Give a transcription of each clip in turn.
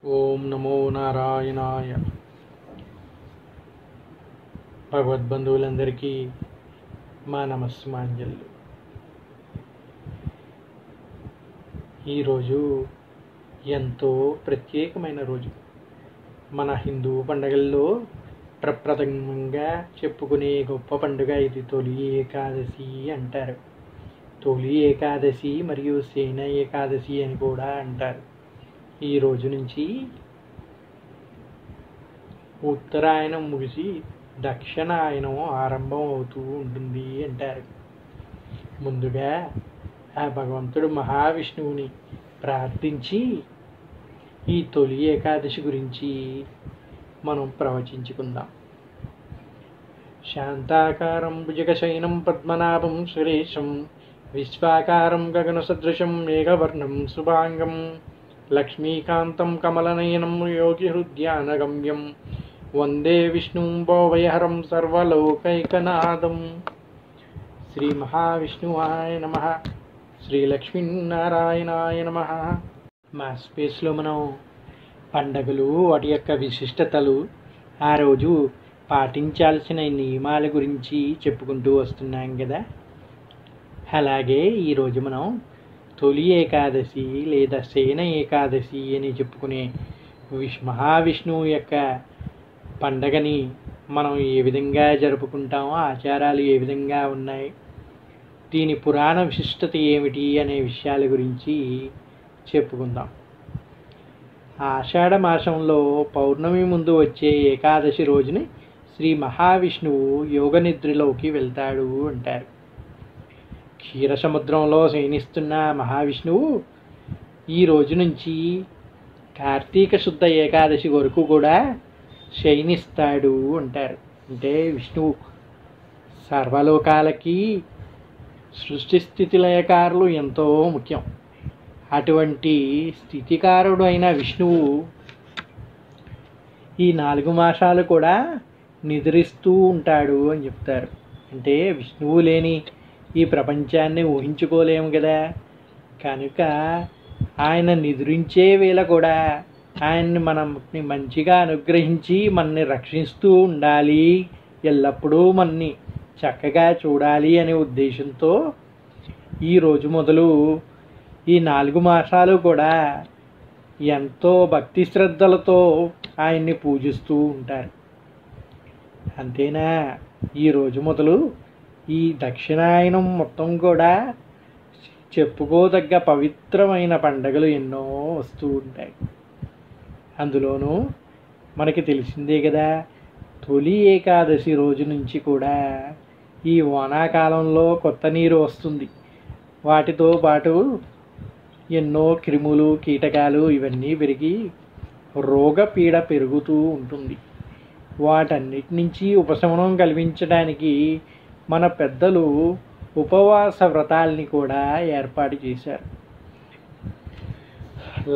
ఓం నమో నారాయణాయ. భగవద్బంధువులందరికీ మా నమస్మాంజలు. ఈరోజు ఎంతో ప్రత్యేకమైన రోజు. మన హిందూ పండుగల్లో ప్రప్రథమంగా చెప్పుకునే గొప్ప పండుగ ఇది. తొలి ఏకాదశి అంటారు. తొలి ఏకాదశి మరియు శయన ఏకాదశి అని కూడా అంటారు. ఈ రోజు నుంచి ఉత్తరాయణం ముగిసి దక్షిణాయనం ఆరంభం అవుతూ ఉంటుంది అంటారు. ముందుగా ఆ భగవంతుడు మహావిష్ణువుని ప్రార్థించి ఈ తొలి ఏకాదశి గురించి మనం ప్రవచించుకుందాం. శాంతాకారం భుజగశయనం పద్మనాభం సురేశం విశ్వాకారం గగన సదృశం మేఘవర్ణం శుభాంగం లక్ష్మీకాంతం కమలనయనం యోగి హృద్యానగమ్యం వందే విష్ణుం భోవయహరం సర్వలోకైకనాథం. శ్రీ మహావిష్ణువాయ నమః. శ్రీ లక్ష్మీనారాయణాయ నమః. మా స్పేస్లో మనం పండగలు, వాటి యొక్క విశిష్టతలు, ఆ రోజు పాటించాల్సిన నియమాల గురించి చెప్పుకుంటూ వస్తున్నాం కదా. అలాగే ఈరోజు మనం తొలి ఏకాదశి లేదా శయన ఏకాదశి అని చెప్పుకునే మహావిష్ణువు యొక్క పండగని మనం ఏ విధంగా జరుపుకుంటామో, ఆచారాలు ఏ విధంగా ఉన్నాయి, దీని పురాణ విశిష్టత ఏమిటి అనే విషయాల గురించి చెప్పుకుందాం. ఆషాఢ మాసంలో పౌర్ణమి ముందు వచ్చే ఏకాదశి రోజుని శ్రీ మహావిష్ణువు యోగ నిద్రలోకి వెళ్తాడు అంటారు. క్షీరసముద్రంలో శయనిస్తున్న మహావిష్ణువు ఈ రోజు నుంచి కార్తీక శుద్ధ ఏకాదశి వరకు కూడా శయనిస్తాడు అంటారు. అంటే విష్ణువు సర్వలోకాలకి సృష్టి స్థితి లయకారులు ఎంతో ముఖ్యం. అటువంటి స్థితికారుడు అయిన విష్ణువు ఈ 4 మాసాలు కూడా నిద్రిస్తూ ఉంటాడు అని చెప్తారు. అంటే విష్ణువు లేని ఈ ప్రపంచాన్ని ఊహించుకోలేము కదా. కనుక ఆయన నిద్రించే వేళ కూడా ఆయన్ని మనల్ని మంచిగా అనుగ్రహించి మనని రక్షిస్తూ ఉండాలి, ఎల్లప్పుడూ మనని చక్కగా చూడాలి అనే ఉద్దేశంతో ఈ రోజు మొదలు ఈ 4 మాసాలు కూడా ఎంతో భక్తి శ్రద్ధలతో ఆయన్ని పూజిస్తూ ఉంటారు. అంతేనా, ఈ రోజు మొదలు ఈ దక్షిణాయనం మొత్తం కూడా చెప్పుకోదగ్గ పవిత్రమైన పండుగలు ఎన్నో వస్తూ ఉంటాయి. అందులోనూ మనకి తెలిసిందే కదా, తొలి ఏకాదశి రోజు నుంచి కూడా ఈ వానాకాలంలో కొత్త నీరు వస్తుంది. వాటితో పాటు ఎన్నో క్రిములు, కీటకాలు ఇవన్నీ పెరిగి రోగపీడ పెరుగుతూ ఉంటుంది. వాటన్నిటి నుంచి ఉపశమనం కల్పించడానికి మన పెద్దలు ఉపవాస వ్రతాల్ని కూడా ఏర్పాటు చేశారు.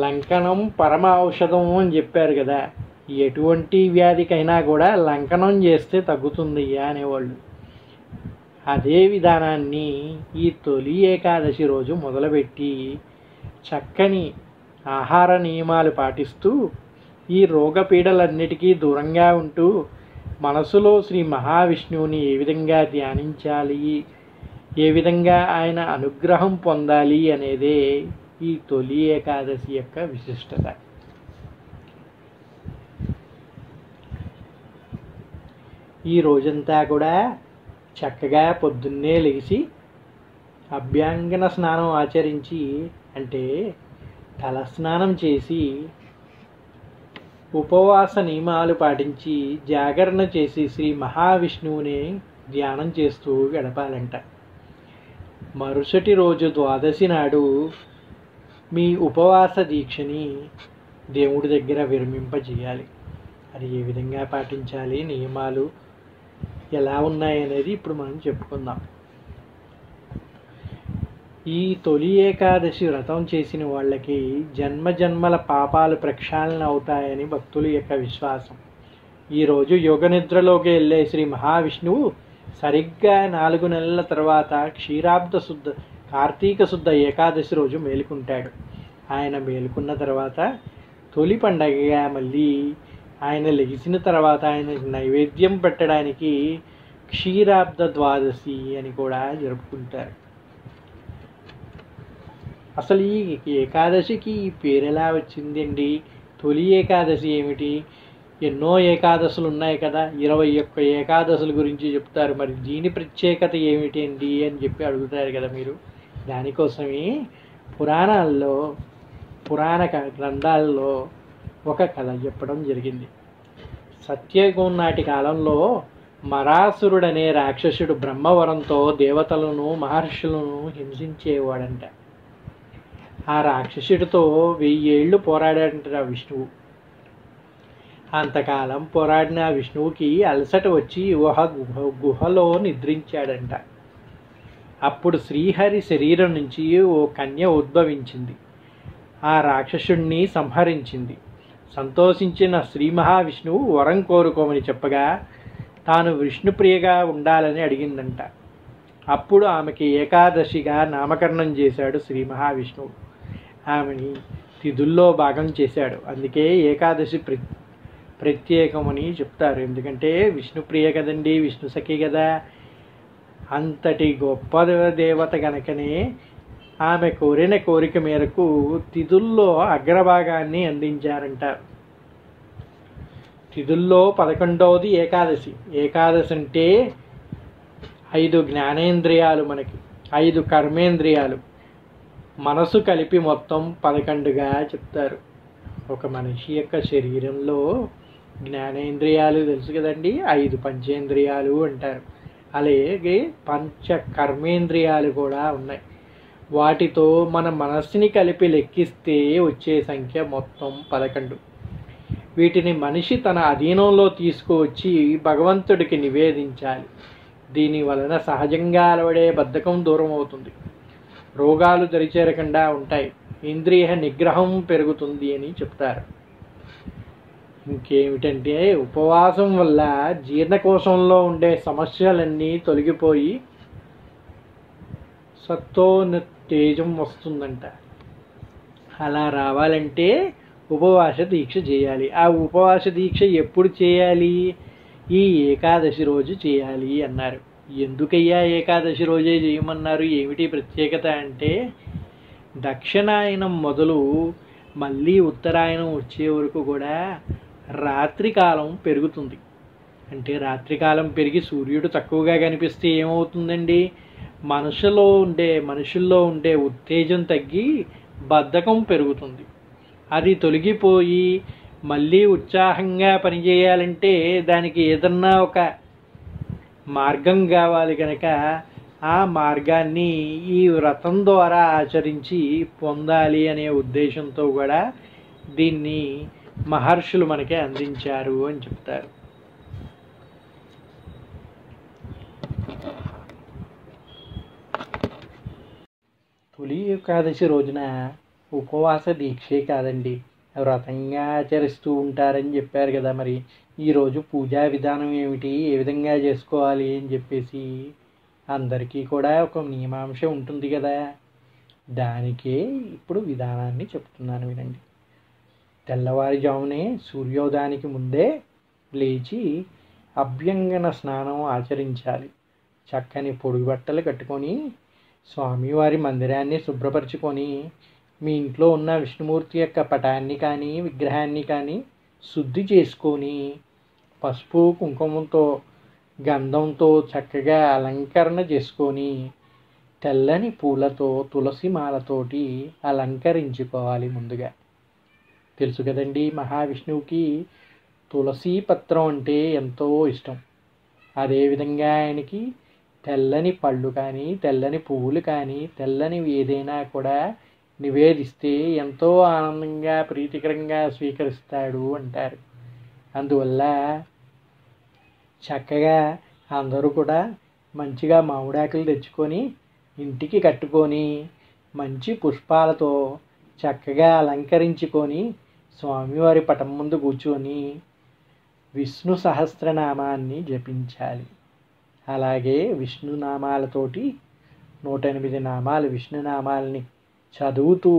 లంకనం పరమ ఔషధం అని చెప్పారు కదా. ఎటువంటి వ్యాధికైనా కూడా లంకనం చేస్తే తగ్గుతుంది అనేవాళ్ళు. అదే విధానాన్ని ఈ తొలి ఏకాదశి రోజు మొదలుపెట్టి చక్కని ఆహార నియమాలు పాటిస్తూ ఈ రోగపీడలన్నిటికీ దూరంగా ఉంటూ మనసులో శ్రీ మహావిష్ణువుని ఏ విధంగా ధ్యానించాలి, ఏ విధంగా ఆయన అనుగ్రహం పొందాలి అనేదే ఈ తొలి ఏకాదశి యొక్క విశిష్టత. ఈ రోజంతా కూడా చక్కగా పొద్దున్నే లేచి అభ్యంగన స్నానం ఆచరించి, అంటే తలస్నానం చేసి ఉపవాస నియమాలు పాటించి జాగరణ చేసి శ్రీ మహావిష్ణువుని ధ్యానం చేస్తూ గడపాలంట. మరుసటి రోజు ద్వాదశి నాడు మీ ఉపవాస దీక్షని దేవుడి దగ్గర విరమింపజేయాలి. అది ఏ విధంగా పాటించాలి, నియమాలు ఎలా ఉన్నాయనేది ఇప్పుడు మనం చెప్పుకుందాం. ఈ తొలి ఏకాదశి వ్రతం చేసిన వాళ్ళకి జన్మజన్మల పాపాలు ప్రక్షాళన అవుతాయని భక్తుల యొక్క విశ్వాసం. ఈరోజు యోగ నిద్రలోకి వెళ్ళే శ్రీ మహావిష్ణువు సరిగ్గా 4 నెలల తర్వాత క్షీరాబ్ద శుద్ధ కార్తీక శుద్ధ ఏకాదశి రోజు మేలుకుంటాడు. ఆయన మేలుకున్న తర్వాత తొలి పండగగా మళ్ళీ ఆయన లెగిసిన తర్వాత ఆయనకి నైవేద్యం పెట్టడానికి క్షీరాబ్ద ద్వాదశి అని కూడా జరుపుకుంటారు. అసలు ఈ ఏకాదశికి ఈ పేరు ఎలా వచ్చిందండి? తొలి ఏకాదశి ఏమిటి? ఎన్నో ఏకాదశులు ఉన్నాయి కదా, 21 ఏకాదశుల గురించి చెప్తారు. మరి దీని ప్రత్యేకత ఏమిటి అండి అని చెప్పి అడుగుతారు కదా మీరు. దానికోసమే పురాణ గ్రంథాల్లో ఒక కథ చెప్పడం జరిగింది. సత్యయుగం నాటి కాలంలో మరాసురుడనే రాక్షసుడు బ్రహ్మవరంతో దేవతలను మహర్షులను హింసించేవాడంట. ఆ రాక్షసుడితో 1000 ఏళ్ళు పోరాడాడంట విష్ణువు. అంతకాలం పోరాడిన విష్ణువుకి అలసట వచ్చి గుహలో నిద్రించాడంట. అప్పుడు శ్రీహరి శరీరం నుంచి ఓ కన్య ఉద్భవించింది. ఆ రాక్షసుడిని సంహరించింది. సంతోషించిన శ్రీ మహావిష్ణువు వరం కోరుకోమని చెప్పగా తాను విష్ణుప్రియగా ఉండాలని అడిగిందంట. అప్పుడు ఆమెకి ఏకాదశిగా నామకరణం చేశాడు శ్రీ మహావిష్ణువు. ఆమెని తిథుల్లో భాగం చేశాడు. అందుకే ఏకాదశి ప్రత్యేకమని చెప్తారు. ఎందుకంటే విష్ణుప్రియ కదండి, విష్ణు సఖి కదా. అంతటి గొప్ప దేవత గనకనే ఆమె కోరిన కోరిక మేరకు తిథుల్లో అగ్రభాగాన్ని అందించారంట. తిథుల్లో 11వది ఏకాదశి. ఏకాదశి అంటే 5 జ్ఞానేంద్రియాలు, మనకి 5 కర్మేంద్రియాలు, మనసు కలిపి మొత్తం 11గా చెప్తారు. ఒక మనిషి యొక్క శరీరంలో జ్ఞానేంద్రియాలు తెలుసు కదండి, 5 పంచేంద్రియాలు అంటారు. అలాగే పంచ కర్మేంద్రియాలు కూడా ఉన్నాయి. వాటితో మన మనస్సుని కలిపి లెక్కిస్తే వచ్చే సంఖ్య మొత్తం 11. వీటిని మనిషి తన అధీనంలో తీసుకువచ్చి భగవంతుడికి నివేదించాలి. దీని వలన సహజంగా అలవడే బద్ధకం దూరం అవుతుంది, రోగాలు దరిచేరకుండా ఉంటాయి, ఇంద్రియ నిగ్రహం పెరుగుతుంది అని చెప్తారు. ఇంకేమిటంటే ఉపవాసం వల్ల జీర్ణకోశంలో ఉండే సమస్యలన్నీ తొలగిపోయి సత్తోత్తేజం వస్తుందంట. అలా రావాలంటే ఉపవాస దీక్ష చేయాలి. ఆ ఉపవాస దీక్ష ఎప్పుడు చేయాలి? ఈ ఏకాదశి రోజు చేయాలి అన్నారు. ఎందుకయ్యా ఏకాదశి రోజే చేయమన్నారు? ఏమిటి ప్రత్యేకత అంటే, దక్షిణాయనం మొదలు మళ్ళీ ఉత్తరాయణం వచ్చే వరకు కూడా రాత్రికాలం పెరుగుతుంది. అంటే రాత్రికాలం పెరిగి సూర్యుడు తక్కువగా కనిపిస్తే ఏమవుతుందండి? మనుషుల్లో ఉండే ఉత్తేజం తగ్గి బద్ధకం పెరుగుతుంది. అది తొలగిపోయి మళ్ళీ ఉత్సాహంగా పనిచేయాలంటే దానికి ఏదన్నా ఒక మార్గం కావాలి కనుక ఆ మార్గాన్ని ఈ వ్రతం ద్వారా ఆచరించి పొందాలి అనే ఉద్దేశంతో కూడా దీన్ని మహర్షులు మనకి అందించారు అని చెప్తారు. తొలి ఏకాదశి రోజున ఉపవాస దీక్షే కాదండి, వ్రతంగా ఆచరిస్తూ ఉంటారని చెప్పారు కదా. మరి ఈరోజు పూజా విధానం ఏమిటి, ఏ విధంగా చేసుకోవాలి అని చెప్పేసి అందరికీ కూడా ఒక నియమాంశం ఉంటుంది కదా. దానికే ఇప్పుడు విధానాన్ని చెప్తున్నాను వినండి. తెల్లవారుజామునే సూర్యోదయానికి ముందే లేచి అభ్యంగన స్నానం ఆచరించాలి. చక్కని పొడి బట్టలు కట్టుకొని స్వామివారి మందిరాన్ని శుభ్రపరచుకొని మీ ఇంట్లో ఉన్న విష్ణుమూర్తి యొక్క పటాన్ని కానీ విగ్రహాన్ని కానీ శుద్ధి చేసుకొని పసుపు కుంకుమతో గంధంతో చక్కగా అలంకరణ చేసుకొని తెల్లని పూలతో తులసి మాలతోటి అలంకరించుకోవాలి. ముందుగా తెలుసు కదండి, మహావిష్ణువుకి తులసి పత్రం అంటే ఎంతో ఇష్టం. అదేవిధంగా ఆయనకి తెల్లని పళ్ళు కానీ తెల్లని పువ్వులు కానీ తెల్లనివి ఏదైనా కూడా నివేదిస్తే ఎంతో ఆనందంగా ప్రీతికరంగా స్వీకరిస్తాడు అంటారు. అందువల్ల చక్కగా అందరూ కూడా మంచిగా మామిడాకులు తెచ్చుకొని ఇంటికి కట్టుకొని మంచి పుష్పాలతో చక్కగా అలంకరించుకొని స్వామివారి పటం ముందు కూర్చొని విష్ణు సహస్రనామాన్ని జపించాలి. అలాగే విష్ణునామాలతోటి 108 నామాలు విష్ణునామాలని చదువుతూ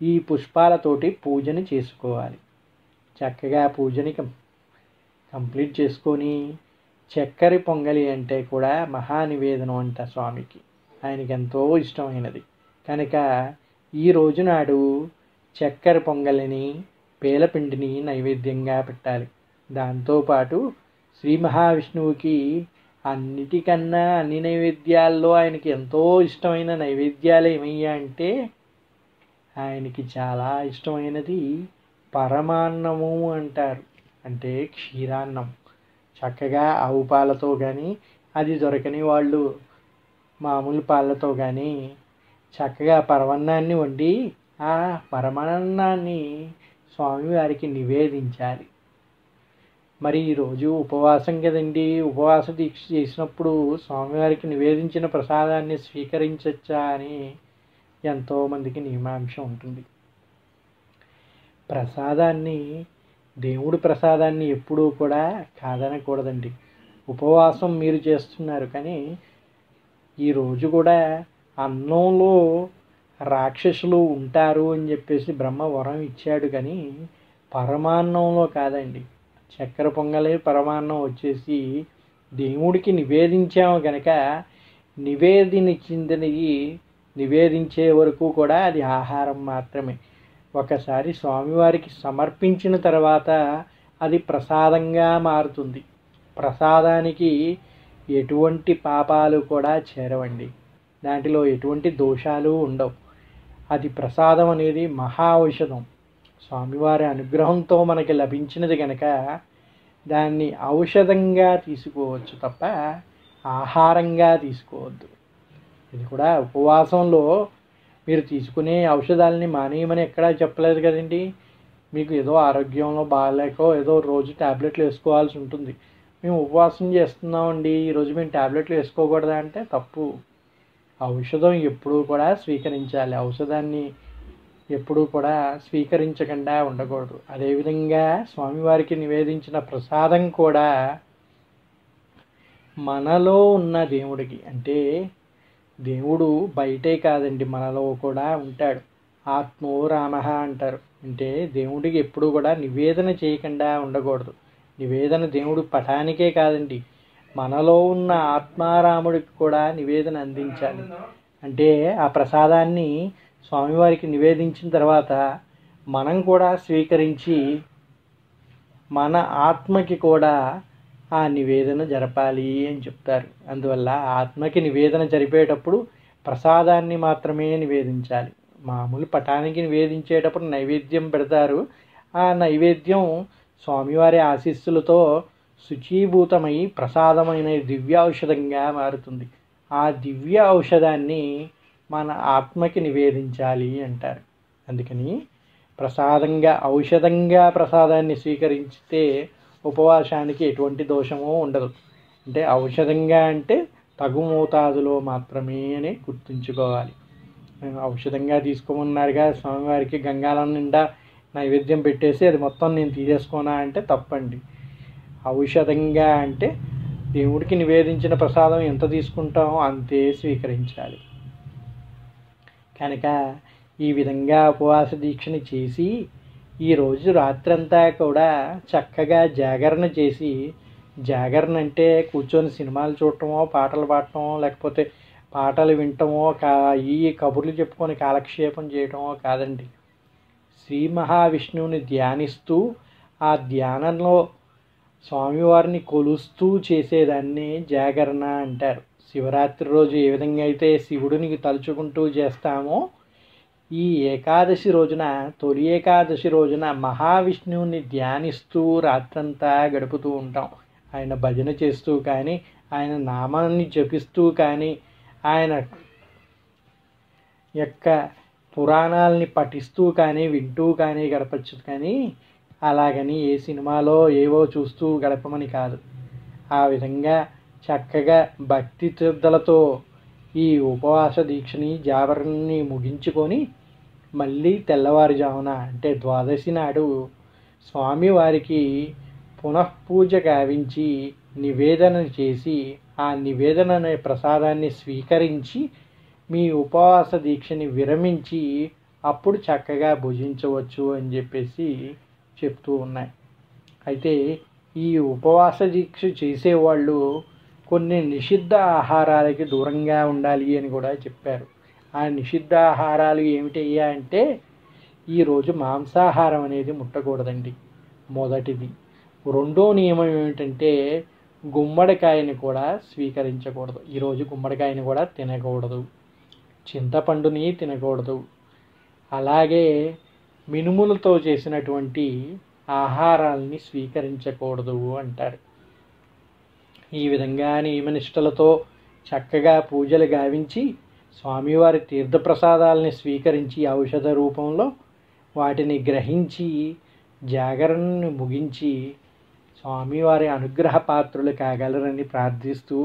ఈ పుష్పాలతోటి పూజని చేసుకోవాలి. చక్కగా పూజని కంప్లీట్ చేసుకొని చక్కెర పొంగలి అంటే కూడా మహానివేదనం అంట స్వామికి. ఆయనకి ఎంతో ఇష్టమైనది కనుక ఈ రోజు నాడు చక్కెర పొంగలిని పేలపిండిని నైవేద్యంగా పెట్టాలి. దాంతోపాటు శ్రీ మహావిష్ణువుకి అన్నిటికన్నా అన్ని నైవేద్యాల్లో ఆయనకి ఎంతో ఇష్టమైన నైవేద్యాలు ఏమయ్యా అంటే ఆయనకి చాలా ఇష్టమైనది పరమాన్నము అంటారు. అంటే క్షీరాన్నం. చక్కగా ఆవు పాలతో కానీ అది దొరకని వాళ్ళు మామూలు పాలతో కానీ చక్కగా పరమాన్నాన్ని వండి ఆ పరమాన్నాన్ని స్వామివారికి నివేదించాలి. మరి ఈరోజు ఉపవాసం కదండి, ఉపవాస దీక్ష చేసినప్పుడు స్వామివారికి నివేదించిన ప్రసాదాన్ని స్వీకరించచ్చా అని ఎంతోమందికి నియమాంశం ఉంటుంది. దేవుడి ప్రసాదాన్ని ఎప్పుడూ కూడా కాదనకూడదండి. ఉపవాసం మీరు చేస్తున్నారు కానీ ఈరోజు కూడా అన్నంలో రాక్షసులు ఉంటారు అని చెప్పేసి బ్రహ్మ వరం ఇచ్చాడు కానీ పరమాన్నంలో కాదండి. చక్కెర పొంగలే పరమాన్నం వచ్చేసి దేవుడికి నివేదించాము కనుక నివేదించే వరకు కూడా అది ఆహారం మాత్రమే. ఒకసారి స్వామివారికి సమర్పించిన తర్వాత అది ప్రసాదంగా మారుతుంది. ప్రసాదానికి ఎటువంటి పాపాలు కూడా చేరవండి, దాంట్లో ఎటువంటి దోషాలు ఉండవు. అది ప్రసాదం అనేది మహా ఔషధం. స్వామివారి అనుగ్రహంతో మనకి లభించినది కనుక దాన్ని ఔషధంగా తీసుకోవచ్చు తప్ప ఆహారంగా తీసుకోవద్దు. ఇది కూడా ఉపవాసంలో మీరు తీసుకునే ఔషధాలని మానేయమని ఎక్కడా చెప్పలేదు కదండి. మీకు ఏదో ఆరోగ్యంలో బాగాలేకో ఏదో రోజు ట్యాబ్లెట్లు వేసుకోవాల్సి ఉంటుంది. మేము ఉపవాసం చేస్తున్నామండి, ఈరోజు మేము ట్యాబ్లెట్లు వేసుకోకూడదా అంటే తప్పు. ఔషధం ఎప్పుడూ కూడా స్వీకరించాలి. ఔషధాన్ని ఎప్పుడూ కూడా స్వీకరించకుండా ఉండకూడదు. అదేవిధంగా స్వామివారికి నివేదించిన ప్రసాదం కూడా మనలో ఉన్న దేవుడికి, అంటే దేవుడు బయటే కాదండి మనలో కూడా ఉంటాడు. ఆత్మో రామః అంటారు. అంటే దేవుడికి ఎప్పుడు కూడా నివేదన చేయకుండా ఉండకూడదు. నివేదన దేవుడు పటానికే కాదండి, మనలో ఉన్న ఆత్మారాముడికి కూడా నివేదన అందించాలి. అంటే ఆ ప్రసాదాన్ని స్వామివారికి నివేదించిన తర్వాత మనం కూడా స్వీకరించి మన ఆత్మకి కూడా ఆ నివేదన జరపాలి అని చెప్తారు. అందువల్ల ఆత్మకి నివేదన జరిపేటప్పుడు ప్రసాదాన్ని మాత్రమే నివేదించాలి. మామూలు పటానికి నివేదించేటప్పుడు నైవేద్యం పెడతారు. ఆ నైవేద్యం స్వామివారి ఆశీస్సులతో శుచీభూతమై ప్రసాదమైన దివ్య ఔషధంగా మారుతుంది. ఆ దివ్య ఔషధాన్ని మన ఆత్మకి నివేదించాలి అంటారు. అందుకని ఔషధంగా ప్రసాదాన్ని స్వీకరించితే ఉపవాసానికి ఎటువంటి దోషమో ఉండదు. అంటే ఔషధంగా అంటే తగు మోతాదులో మాత్రమే అని గుర్తుంచుకోవాలి. ఔషధంగా తీసుకోమన్నారుగా స్వామివారికి గంగాళం నిండా నైవేద్యం పెట్టేసి అది మొత్తం నేను తీసేసుకోనా అంటే తప్పండి. ఔషధంగా అంటే దేవుడికి నివేదించిన ప్రసాదం ఎంత తీసుకుంటామో అంతే స్వీకరించాలి. కనుక ఈ విధంగా ఉపవాస దీక్షని చేసి ఈరోజు రాత్రంతా కూడా చక్కగా జాగరణ చేసి, జాగరణ అంటే కూర్చొని సినిమాలు చూడటమో పాటలు పాడటమో లేకపోతే పాటలు వినటమో ఈ కబుర్లు చెప్పుకొని కాలక్షేపం చేయటమో కాదండి. శ్రీ మహావిష్ణువుని ధ్యానిస్తూ ఆ ధ్యానంలో స్వామివారిని కొలుస్తూ చేసేదాన్ని జాగరణ అంటారు. శివరాత్రి రోజు ఏ విధంగా అయితే శివుడిని తలుచుకుంటూ చేస్తామో ఈ ఏకాదశి రోజున, తొలి ఏకాదశి రోజున మహావిష్ణువుని ధ్యానిస్తూ రాత్రంతా గడుపుతూ ఉంటాం. ఆయన భజన చేస్తూ కానీ, ఆయన నామాన్ని జపిస్తూ కానీ, ఆయన యొక్క పురాణాలని పఠిస్తూ కానీ వింటూ కానీ గడపచ్చు. కానీ అలాగని ఏ సినిమాలో ఏవో చూస్తూ గడపమని కాదు. ఆ విధంగా చక్కగా భక్తి శ్రద్ధలతో ఈ ఉపవాస దీక్షని జాగరణని ముగించుకొని మళ్ళీ తెల్లవారుజామున అంటే ద్వాదశి నాడు స్వామివారికి పునఃపూజ గావించి నివేదన చేసి ఆ నివేదన అనే ప్రసాదాన్ని స్వీకరించి మీ ఉపవాస దీక్షని విరమించి అప్పుడు చక్కగా భుజించవచ్చు అని చెప్పేసి చెప్తూ ఉన్నాయి. అయితే ఈ ఉపవాస దీక్ష చేసేవాళ్ళు కొన్ని నిషిద్ధ ఆహారాలకి దూరంగా ఉండాలి అని కూడా చెప్పారు. ఆ నిషిద్ధ ఆహారాలు ఏమిటయ్యా అంటే ఈరోజు మాంసాహారం అనేది ముట్టకూడదండి, మొదటిది. రెండో నియమం ఏమిటంటే గుమ్మడికాయని కూడా స్వీకరించకూడదు. ఈరోజు గుమ్మడికాయని కూడా తినకూడదు, చింతపండుని తినకూడదు, అలాగే మినుములతో చేసినటువంటి ఆహారాలని స్వీకరించకూడదు అంటారు. ఈ విధంగా నియమనిష్టలతో చక్కగా పూజలు గావించి స్వామివారి తీర్థప్రసాదాలని స్వీకరించి ఔషధ రూపంలో వాటిని గ్రహించి జాగరణను ముగించి స్వామివారి అనుగ్రహ పాత్రులు కాగలరని ప్రార్థిస్తూ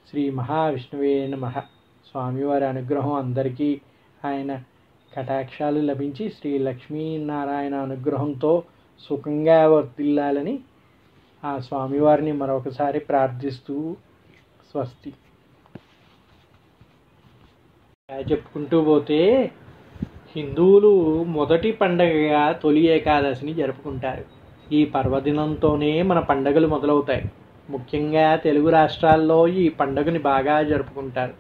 శ్రీ మహావిష్ణువే నమః. స్వామివారి అనుగ్రహం అందరికీ, ఆయన కటాక్షాలు లభించి శ్రీ లక్ష్మీనారాయణ అనుగ్రహంతో సుఖంగా వర్ధిల్లాలని ఆ స్వామివారిని మరొకసారి ప్రార్థిస్తూ స్వస్తి. చెప్పుకుంటూ పోతే హిందువులు మొదటి పండగగా తొలి ఏకాదశిని జరుపుకుంటారు. ఈ పర్వదినంతోనే మన పండగలు మొదలవుతాయి. ముఖ్యంగా తెలుగు రాష్ట్రాల్లో ఈ పండుగని బాగా జరుపుకుంటారు.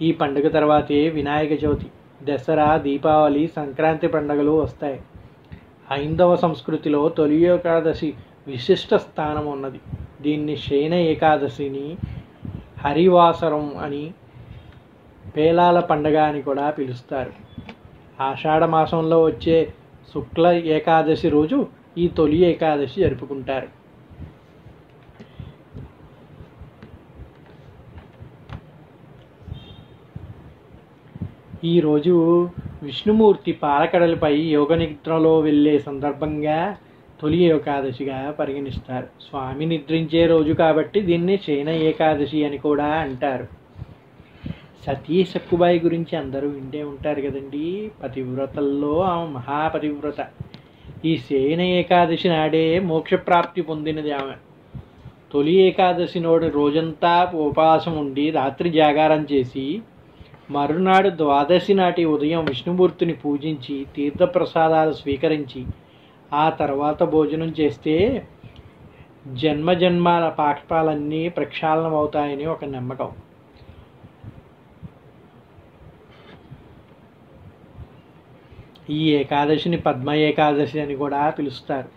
ఈ పండుగ తర్వాతే వినాయక చవితి, దసరా, దీపావళి, సంక్రాంతి పండుగలు వస్తాయి. హైందవ సంస్కృతిలో తొలి ఏకాదశి విశిష్ట స్థానం ఉన్నది. దీన్ని శయన ఏకాదశిని, హరివాసరం అని, పేలాల పండుగ అని కూడా పిలుస్తారు. ఆషాఢ మాసంలో వచ్చే శుక్ల ఏకాదశి రోజు ఈ తొలి ఏకాదశి జరుపుకుంటారు. ఈరోజు విష్ణుమూర్తి పాలకడలపై యోగ నిద్రలో వెళ్ళే సందర్భంగా తొలి ఏకాదశిగా పరిగణిస్తారు. స్వామి నిద్రించే రోజు కాబట్టి దీన్ని శయన ఏకాదశి అని కూడా అంటారు. సతీ సక్కుబాయి గురించి అందరూ వింటే ఉంటారు కదండి. పతివ్రతల్లో ఆమె మహాపతివ్రత. ఈ శయన ఏకాదశి నాడే మోక్షప్రాప్తి పొందినది ఆమె. తొలి ఏకాదశి నాడు రోజంతా ఉపవాసం ఉండి రాత్రి జాగారం చేసి మరునాడు ద్వాదశి నాటి ఉదయం విష్ణుమూర్తిని పూజించి తీర్థప్రసాదాలు స్వీకరించి ఆ తర్వాత భోజనం చేస్తే జన్మజన్మాల పాపాలన్నీ ప్రక్షాళనం అవుతాయని ఒక నమ్మకం. ఈ ఏకాదశిని పద్మ ఏకాదశి అని కూడా పిలుస్తారు.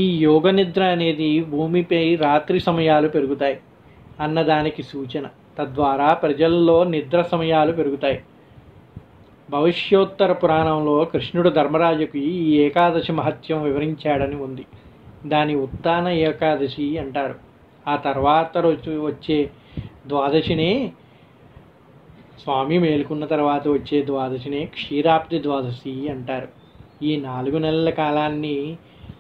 ఈ యోగ నిద్ర అనేది భూమిపై రాత్రి సమయాలు పెరుగుతాయి అన్నదానికి సూచన. తద్వారా ప్రజల్లో నిద్ర సమయాలు పెరుగుతాయి. భవిష్యోత్తర పురాణంలో కృష్ణుడు ధర్మరాజుకి ఈ ఏకాదశి మహత్యం వివరించాడని ఉంది. దాని ఉత్థాన ఏకాదశి అంటారు. ఆ తర్వాత రోజు వచ్చే ద్వాదశినే, స్వామి మేలుకున్న తర్వాత వచ్చే ద్వాదశినే క్షీరాబ్ది ద్వాదశి అంటారు. ఈ 4 నెలల కాలాన్ని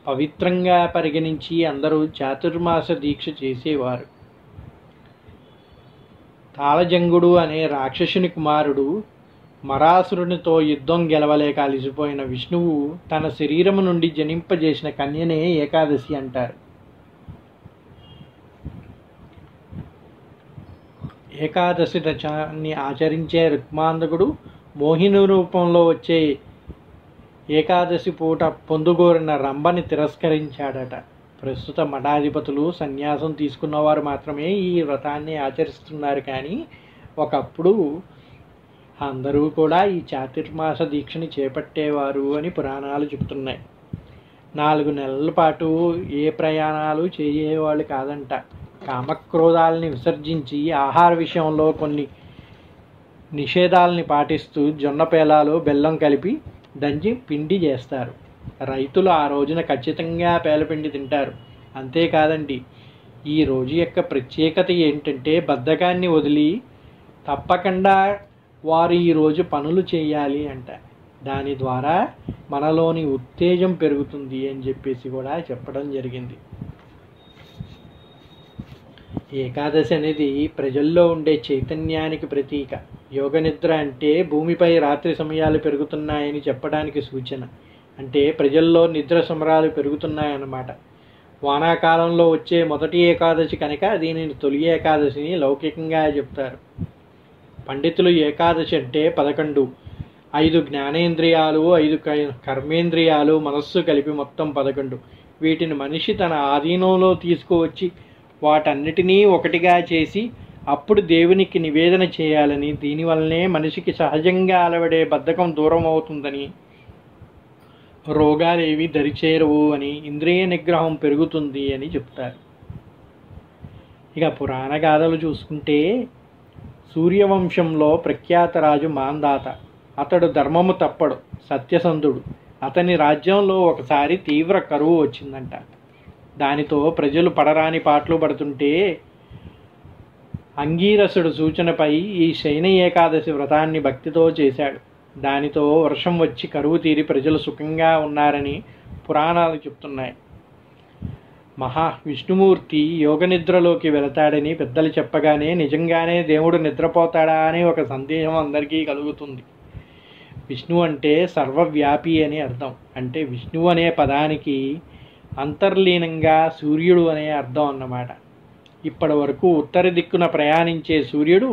పవిత్రంగా పరిగణించి అందరూ చాతుర్మాస దీక్ష చేసేవారు. తాళజంగుడు అనే రాక్షసుని కుమారుడు మరాసురునితో యుద్ధం గెలవలేక అలిసిపోయిన విష్ణువు తన శరీరము నుండి జనింపజేసిన కన్యనే ఏకాదశి అంటారు. ఏకాదశి రచాన్ని ఆచరించే రుక్మాంధకుడు మోహిని రూపంలో వచ్చే ఏకాదశి పూట పొందుగోరిన రంభని తిరస్కరించాడట. ప్రస్తుత మఠాధిపతులు సన్యాసం తీసుకున్నవారు మాత్రమే ఈ వ్రతాన్ని ఆచరిస్తున్నారు. కానీ ఒకప్పుడు అందరూ కూడా ఈ చాతుర్మాస దీక్షని చేపట్టేవారు అని పురాణాలు చెబుతున్నాయి. 4 నెలల పాటు ఏ ప్రయాణాలు చేయేవాళ్ళు కాదంట. కామక్రోధాలని విసర్జించి ఆహార విషయంలో కొన్ని నిషేధాలని పాటిస్తూ జొన్న పేలాలు బెల్లం కలిపి దంచి పిండి చేస్తారు. రైతులు ఆ రోజున ఖచ్చితంగా పేలపిండి తింటారు. అంతేకాదండి, ఈ రోజు యొక్క ప్రత్యేకత ఏంటంటే బద్ధకాన్ని వదిలి తప్పకుండా వారు ఈరోజు పనులు చేయాలి అంట. దాని ద్వారా మనలోని ఉత్తేజం పెరుగుతుంది అని చెప్పేసి కూడా చెప్పడం జరిగింది. ఏకాదశి అనేది ప్రజల్లో ఉండే చైతన్యానికి ప్రతీక. యోగ నిద్ర అంటే భూమిపై రాత్రి సమయాలు పెరుగుతున్నాయని చెప్పడానికి సూచన. అంటే ప్రజల్లో నిద్ర సమరాలు పెరుగుతున్నాయన్నమాట. వానాకాలంలో వచ్చే మొదటి ఏకాదశి కనుక దీనిని తొలి ఏకాదశిని లౌకికంగా చెప్తారు. పండితులు ఏకాదశి అంటే 11, 5 జ్ఞానేంద్రియాలు, 5 కర్మేంద్రియాలు, మనస్సు కలిపి మొత్తం 11. వీటిని మనిషి తన ఆధీనంలో తీసుకువచ్చి వాటన్నిటినీ ఒకటిగా చేసి అప్పుడు దేవునికి నివేదన చేయాలని, దీనివల్లనే మనిషికి సహజంగా అలవడే బద్ధకం దూరం అవుతుందని, రోగాలేవి దరిచేరవు అని, ఇంద్రియ నిగ్రహం పెరుగుతుంది అని చెప్తారు. ఇక పురాణ గాథలు చూసుకుంటే సూర్యవంశంలో ప్రఖ్యాత రాజు మాంధాత. అతడు ధర్మము తప్పడు, సత్యసంధుడు. అతని రాజ్యంలో ఒకసారి తీవ్ర కరువు వచ్చిందంట. దానితో ప్రజలు పడరాని పాటలు పడుతుంటే అంగీరసుడు సూచనపై ఈ శయన ఏకాదశి వ్రతాన్ని భక్తితో చేశాడు. దానితో వర్షం వచ్చి కరువు తీరి ప్రజలు సుఖంగా ఉన్నారని పురాణాలు చెప్తున్నాయి. విష్ణుమూర్తి యోగనిద్రలోకి వెళతాడని పెద్దలు చెప్పగానే నిజంగానే దేవుడు నిద్రపోతాడా అనే ఒక సందేహం అందరికీ కలుగుతుంది. విష్ణు అంటే సర్వవ్యాపి అని అర్థం. అంటే విష్ణు అనే పదానికి అంతర్లీనంగా సూర్యుడు అనే అర్థం అన్నమాట. ఇప్పటి వరకు ఉత్తర దిక్కున ప్రయాణించే సూర్యుడు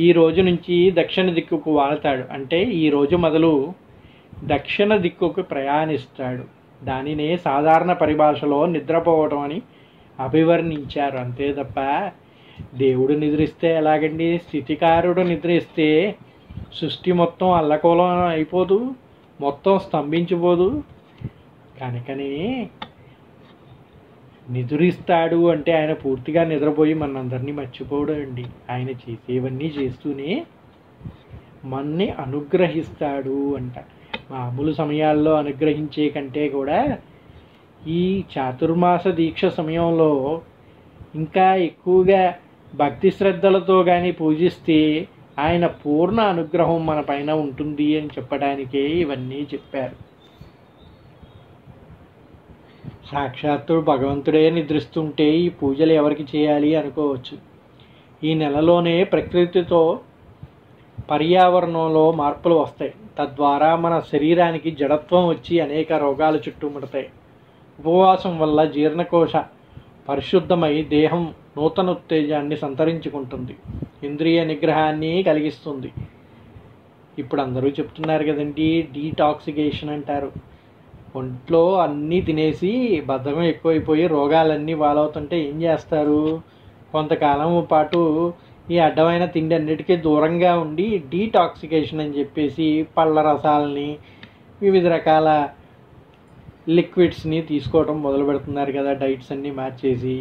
ఈ రోజు నుంచి దక్షిణ దిక్కుకు వాళ్తాడు. అంటే ఈ రోజు మొదలు దక్షిణ దిక్కుకు ప్రయాణిస్తాడు. దానినే సాధారణ పరిభాషలో నిద్రపోవటం అని అభివర్ణించారు. అంతే తప్ప దేవుడు నిద్రిస్తే ఎలాగండి? స్థితికారుడు నిద్రిస్తే సృష్టి మొత్తం అల్లకోలం అయిపోదు, మొత్తం స్తంభించిపోదు. కనుకనే నిద్రిస్తాడు అంటే ఆయన పూర్తిగా నిద్రపోయి మనందరినీ మర్చిపోవడం అండి. ఆయన చేసేవన్నీ చేస్తూనే మన్ని అనుగ్రహిస్తాడు అంట. మామూలు సమయాల్లో అనుగ్రహించే కంటే కూడా ఈ చాతుర్మాస దీక్ష సమయంలో ఇంకా ఎక్కువగా భక్తి శ్రద్ధలతో కానీ పూజిస్తే ఆయన పూర్ణ అనుగ్రహం మన పైన ఉంటుంది అని చెప్పడానికే ఇవన్నీ చెప్పారు. సాక్షాత్తు భగవంతుడే నిద్రిస్తుంటే ఈ పూజలు ఎవరికి చేయాలి అనుకోవచ్చు. ఈ నెలలోనే ప్రకృతితో పర్యావరణంలో మార్పులు వస్తాయి. తద్వారా మన శరీరానికి జడత్వం వచ్చి అనేక రోగాలు చుట్టుముడతాయి. ఉపవాసం వల్ల జీర్ణకోశ పరిశుద్ధమై దేహం నూతన ఉత్తేజాన్ని సంతరించుకుంటుంది, ఇంద్రియ నిగ్రహాన్ని కలిగిస్తుంది. ఇప్పుడు అందరూ చెప్తున్నారు కదండి, డీటాక్సికేషన్ అంటారు. ఒంట్లో అన్నీ తినేసి బద్ధకం ఎక్కువైపోయి రోగాలన్నీ పాలవుతుంటే ఏం చేస్తారు? కొంతకాలం పాటు ఈ అడ్డమైన తిండి అన్నిటికీ దూరంగా ఉండి డీటాక్సికేషన్ అని చెప్పేసి పళ్ళ రసాలని, వివిధ రకాల లిక్విడ్స్ని తీసుకోవడం మొదలు పెడుతున్నారు కదా, డైట్స్ అన్నీ మార్చేసి.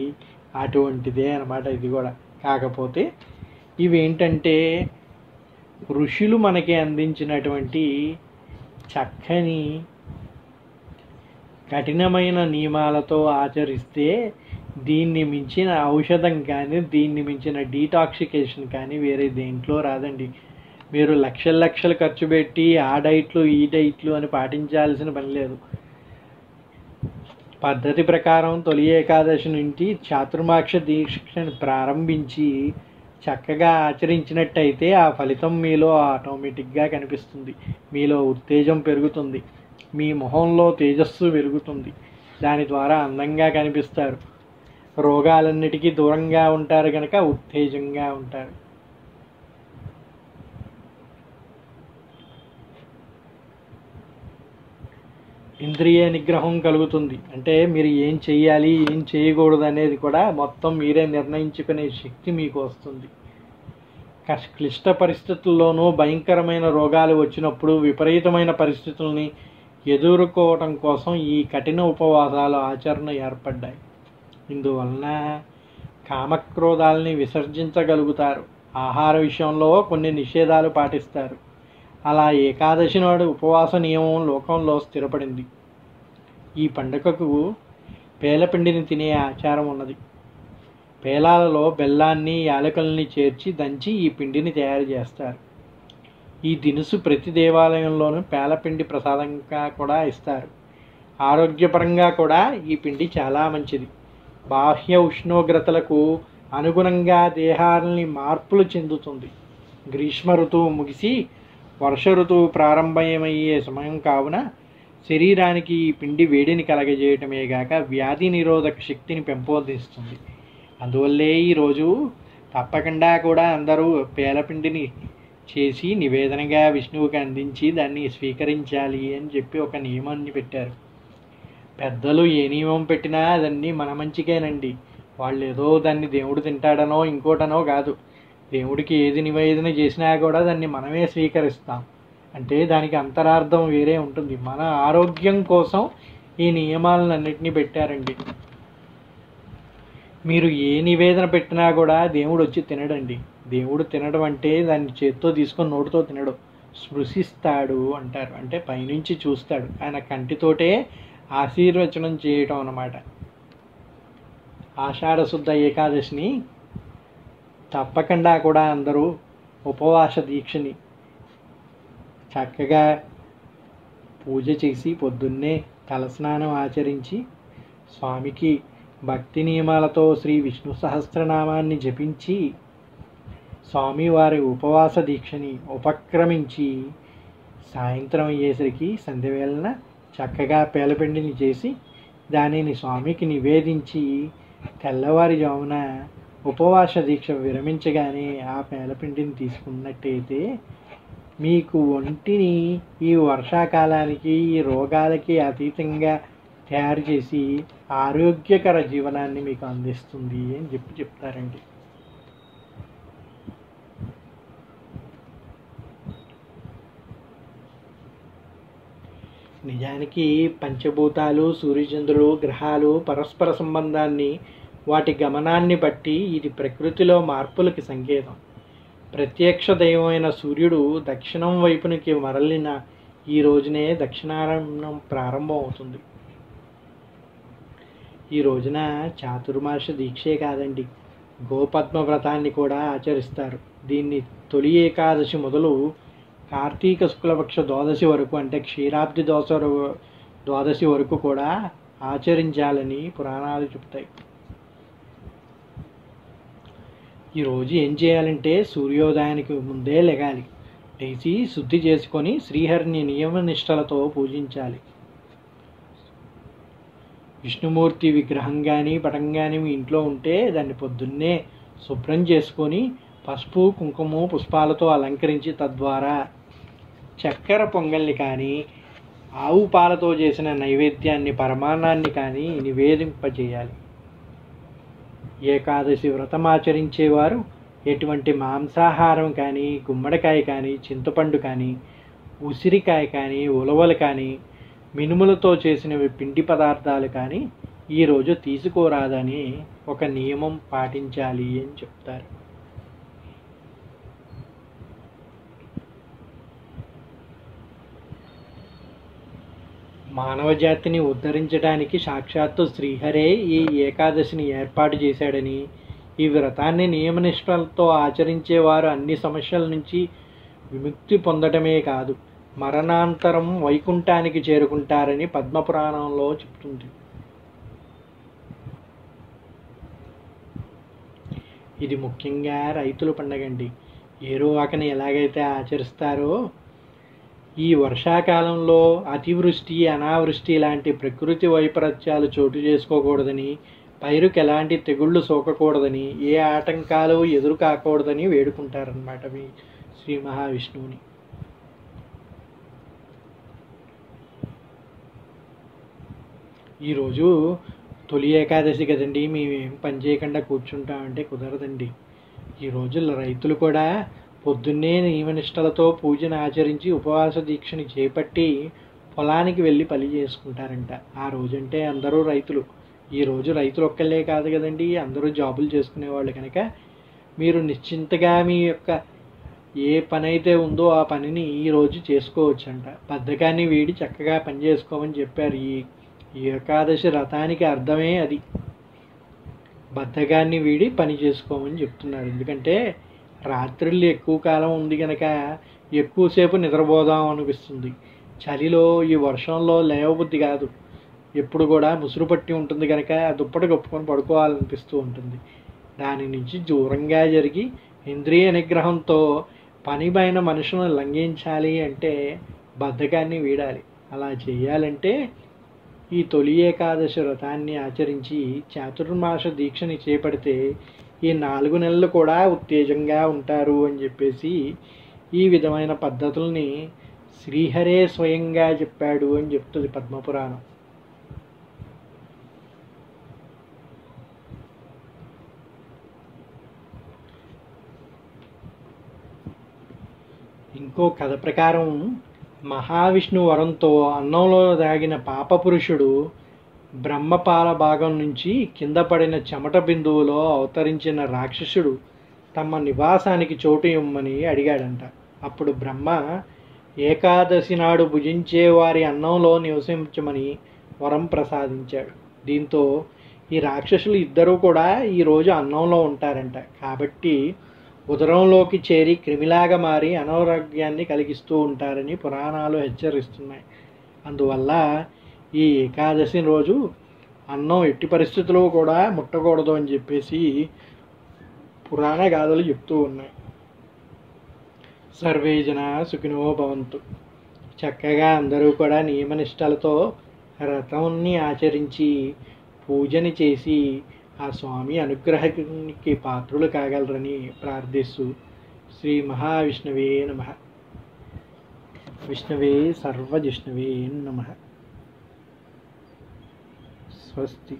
అటువంటిదే అన్నమాట ఇది కూడా. కాకపోతే ఇవేంటంటే ఋషులు మనకి అందించినటువంటి చక్కని కఠినమైన నియమాలతో ఆచరిస్తే దీన్ని మించిన ఔషధం కానీ, దీన్ని మించిన డీటాక్సికేషన్ కానీ వేరే దేంట్లో రాదండి. మీరు లక్షలు ఖర్చు పెట్టి ఆ డైట్లు ఈ డైట్లు అని పాటించాల్సిన పని లేదు. పద్ధతి ప్రకారం తొలి ఏకాదశి నుంచి చాతుర్మాస దీక్షను ప్రారంభించి చక్కగా ఆచరించినట్టయితే ఆ ఫలితం మీలో ఆటోమేటిక్గా కనిపిస్తుంది. మీలో ఉత్తేజం పెరుగుతుంది, మీ మొహంలో తేజస్సు పెరుగుతుంది. దాని ద్వారా అందంగా కనిపిస్తారు, రోగాలన్నిటికీ దూరంగా ఉంటారు, కనుక ఉత్తేజంగా ఉంటారు. ఇంద్రియ నిగ్రహం కలుగుతుంది. అంటే మీరు ఏం చేయాలి ఏం చేయకూడదు అనేది కూడా మొత్తం మీరే నిర్ణయించుకునే శక్తి మీకు వస్తుంది. క్లిష్ట పరిస్థితుల్లోనూ భయంకరమైన రోగాలు వచ్చినప్పుడు విపరీతమైన పరిస్థితుల్ని ఎదుర్కోవటం కోసం ఈ కఠిన ఉపవాసాల ఆచరణ ఏర్పడ్డాయి. ఇందువలన కామక్రోధాలని విసర్జించగలుగుతారు. ఆహార విషయంలో కొన్ని నిషేధాలు పాటిస్తారు. అలా ఏకాదశి నాడు ఉపవాస నియమం లోకంలో స్థిరపడింది. ఈ పండుగకు పేలపిండిని తినే ఆచారం ఉన్నది. పేలాలలో బెల్లాన్ని, యాలకుల్ని చేర్చి దంచి ఈ పిండిని తయారు చేస్తారు. ఈ దినుసు ప్రతి దేవాలయంలోనూ పేలపిండి ప్రసాదంగా కూడా ఇస్తారు. ఆరోగ్యపరంగా కూడా ఈ పిండి చాలా మంచిది. బాహ్య ఉష్ణోగ్రతలకు అనుగుణంగా దేహాలని మార్పులు చెందుతుంది. గ్రీష్మ ఋతువు ముగిసి వర్ష ఋతువు ప్రారంభమయ్యే సమయం కావున శరీరానికి ఈ పిండి వేడిని కలగజేయటమే గాక వ్యాధి నిరోధక శక్తిని పెంపొందిస్తుంది. అందువల్లే ఈరోజు తప్పకుండా కూడా అందరూ పేలపిండిని చేసి నివేదనగా విష్ణువుకి అందించి దాన్ని స్వీకరించాలి అని చెప్పి ఒక నియమాన్ని పెట్టారు. పెద్దలు ఏ నియమం పెట్టినా అదన్నీ మన మంచికేనండి. వాళ్ళు ఏదో దాన్ని దేవుడు తింటాడనో ఇంకోటనో కాదు. దేవుడికి ఏది నివేదన చేసినా కూడా దాన్ని మనమే స్వీకరిస్తాం. అంటే దానికి అంతరార్థం వేరే ఉంటుంది. మన ఆరోగ్యం కోసం ఈ నియమాలన్నింటినీ పెట్టారండి. మీరు ఏ నివేదన పెట్టినా కూడా దేవుడు వచ్చి తినడండి. దేవుడు తినడం అంటే దాన్ని చేత్తో తీసుకొని నోటితో తినడు, స్పృశిస్తాడు అంటారు. అంటే పైనుంచి చూస్తాడు, ఆయన కంటితోటే ఆశీర్వచనం చేయటం అన్నమాట. ఆషాఢశుద్ధ ఏకాదశిని తప్పకుండా కూడా అందరూ ఉపవాస దీక్షని చక్కగా పూజ చేసి పొద్దున్నే తలస్నానం ఆచరించి స్వామికి భక్తి నియమాలతో శ్రీ విష్ణు సహస్రనామాన్ని జపించి స్వామివారి ఉపవాస దీక్షని ఉపక్రమించి సాయంత్రం అయ్యేసరికి సంధ్యవేళన చక్కగా పేలపిండిని చేసి దానిని స్వామికి నివేదించి తెల్లవారుజామున ఉపవాస దీక్ష విరమించగానే ఆ పేలపిండిని తీసుకున్నట్టయితే మీకు ఒంటిని ఈ వర్షాకాలానికి ఈ రోగాలకి అతీతంగా తయారు చేసి ఆరోగ్యకర జీవనాన్ని మీకు అందిస్తుంది అని చెప్తారండి. నిజానికి పంచభూతాలు, సూర్యచంద్రులు, గ్రహాలు పరస్పర సంబంధాన్ని, వాటి గమనాన్ని బట్టి ఇది ప్రకృతిలో మార్పులకి సంకేతం. ప్రత్యక్ష దైవమైన సూర్యుడు దక్షిణం వైపునికి మరలిన ఈ రోజునే దక్షిణాయనం ప్రారంభం అవుతుంది. ఈ రోజున చాతుర్మాస దీక్షే కాదండి, గోపద్మ వ్రతాన్ని కూడా ఆచరిస్తారు. దీన్ని తొలి ఏకాదశి మొదలు కార్తీక శుక్లపక్ష ద్వాదశి వరకు, అంటే క్షీరాబ్ది ద్వాదశి వరకు కూడా ఆచరించాలని పురాణాలు చెప్తాయి. ఈరోజు ఏం చేయాలంటే సూర్యోదయానికి ముందే లెగాలి. లేచి శుద్ధి చేసుకొని శ్రీహరిని నియమనిష్టలతో పూజించాలి. విష్ణుమూర్తి విగ్రహం కానీ పటం కానీ మీ ఇంట్లో ఉంటే దాన్ని పొద్దున్నే శుభ్రం చేసుకొని పసుపు, కుంకుమ, పుష్పాలతో అలంకరించి తద్వారా చక్కెర పొంగల్ని కానీ ఆవు పాలతో చేసిన నైవేద్యాన్ని, పరమాన్నాన్ని కానీ నివేదింపజేయాలి. ఏకాదశి వ్రతం ఆచరించేవారు ఎటువంటి మాంసాహారం కానీ, గుమ్మడికాయ కానీ, చింతపండు కానీ, ఉసిరికాయ కానీ, ఉలవలు కానీ, మినుములతో చేసినవి పిండి పదార్థాలు కానీ ఈరోజు తీసుకోరాదని ఒక నియమం పాటించాలి అని చెప్తారు. మానవ జాతిని ఉద్ధరించడానికి సాక్షాత్తు శ్రీహరే ఈ ఏకాదశిని ఏర్పాటు చేశాడని, ఈ వ్రతాన్ని నియమనిష్టలతో ఆచరించేవారు అన్ని సమస్యల నుంచి విముక్తి పొందడమే కాదు, మరణాంతరం వైకుంఠానికి చేరుకుంటారని పద్మపురాణంలో చెప్తుంది. ఇది ముఖ్యంగా రైతుల పండగండి. ఏరువాకని ఎలాగైతే ఆచరిస్తారో ఈ వర్షాకాలంలో అతివృష్టి, అనావృష్టి లాంటి ప్రకృతి వైపరీత్యాలు చోటు చేసుకోకూడదని, పైరుకి ఎలాంటి తెగుళ్ళు సోకకూడదని, ఏ ఆటంకాలు ఎదురు కాకూడదని వేడుకుంటారనమాట మీ శ్రీ మహావిష్ణువుని. ఈరోజు తొలి ఏకాదశి కదండి, మేమేం పని చేయకుండా కూర్చుంటామంటే కుదరదండి. ఈ రోజుల్లో రైతులు కూడా పొద్దున్నే నియమనిష్టలతో పూజను ఆచరించి ఉపవాస దీక్షని చేపట్టి పొలానికి వెళ్ళి పని చేసుకుంటారంట. ఆ రోజంటే అందరూ రైతులు. ఈరోజు రైతులు ఒక్కళ్ళే కాదు కదండి, అందరూ జాబులు చేసుకునేవాళ్ళు. కనుక మీరు నిశ్చింతగా మీ యొక్క ఏ పని అయితే ఉందో ఆ పనిని ఈరోజు చేసుకోవచ్చంట. బద్ధకాన్ని వీడి చక్కగా పని చేసుకోమని చెప్పారు. ఈ ఏకాదశి వ్రతానికి అర్థమే అది, బద్ధకాన్ని వీడి పని చేసుకోమని చెప్తున్నారు. ఎందుకంటే రాత్రులు ఎక్కువ కాలం ఉంది కనుక ఎక్కువసేపు నిద్రపోదాం అనిపిస్తుంది. చలిలో ఈ వర్షంలో లేవబుద్ధి కాదు, ఎప్పుడు కూడా ముసురు పట్టి ఉంటుంది కనుక దుప్పటి కప్పుకొని పడుకోవాలనిపిస్తూ ఉంటుంది. దాని నుంచి దూరంగా జరిగి ఇంద్రియ నిగ్రహంతో పనిపైన మనుషులను లంఘించాలి అంటే బద్ధకాన్ని వీడాలి. అలా చేయాలంటే ఈ తొలి ఏకాదశి వ్రతాన్ని ఆచరించి చాతుర్మాస దీక్షని చేపడితే ఈ 4 నెలలు కూడా ఉత్తేజంగా ఉంటారు అని చెప్పేసి ఈ విధమైన పద్ధతుల్ని శ్రీహరే స్వయంగా చెప్పాడు అని చెప్తుంది పద్మపురాణం. ఇంకో కథ ప్రకారం మహావిష్ణు వరంతో అన్నంలో దాగిన పాపపురుషుడు బ్రహ్మపాల భాగం నుంచి కింద పడిన చెమట బిందువులో అవతరించిన రాక్షసుడు తమ నివాసానికి చోటు ఇమ్మని అడిగాడంట. అప్పుడు బ్రహ్మ ఏకాదశి నాడు భుజించే వారి అన్నంలో నివసించమని వరం ప్రసాదించాడు. దీంతో ఈ రాక్షసులు ఇద్దరూ కూడా ఈరోజు అన్నంలో ఉంటారంట. కాబట్టి ఉదరంలోకి చేరి క్రిమిలాగా మారి అనారోగ్యాన్ని కలిగిస్తూ ఉంటారని పురాణాలు హెచ్చరిస్తున్నాయి. అందువల్ల ఈ ఏకాదశి రోజు అన్నం ఎట్టి పరిస్థితుల్లో కూడా ముట్టకూడదు అని చెప్పేసి పురాణ గాథలు చెప్తూ ఉన్నాయి. సర్వే జన సుఖినో భవంతు. చక్కగా అందరూ కూడా నియమనిష్టలతో వ్రతాన్ని ఆచరించి పూజని చేసి ఆ స్వామి అనుగ్రహానికి పాత్రులు కాగలరని ప్రార్థిస్తూ శ్రీ మహావిష్ణవే నమః. విష్ణవే సర్వజిష్ణవే నమః. స్వస్తి.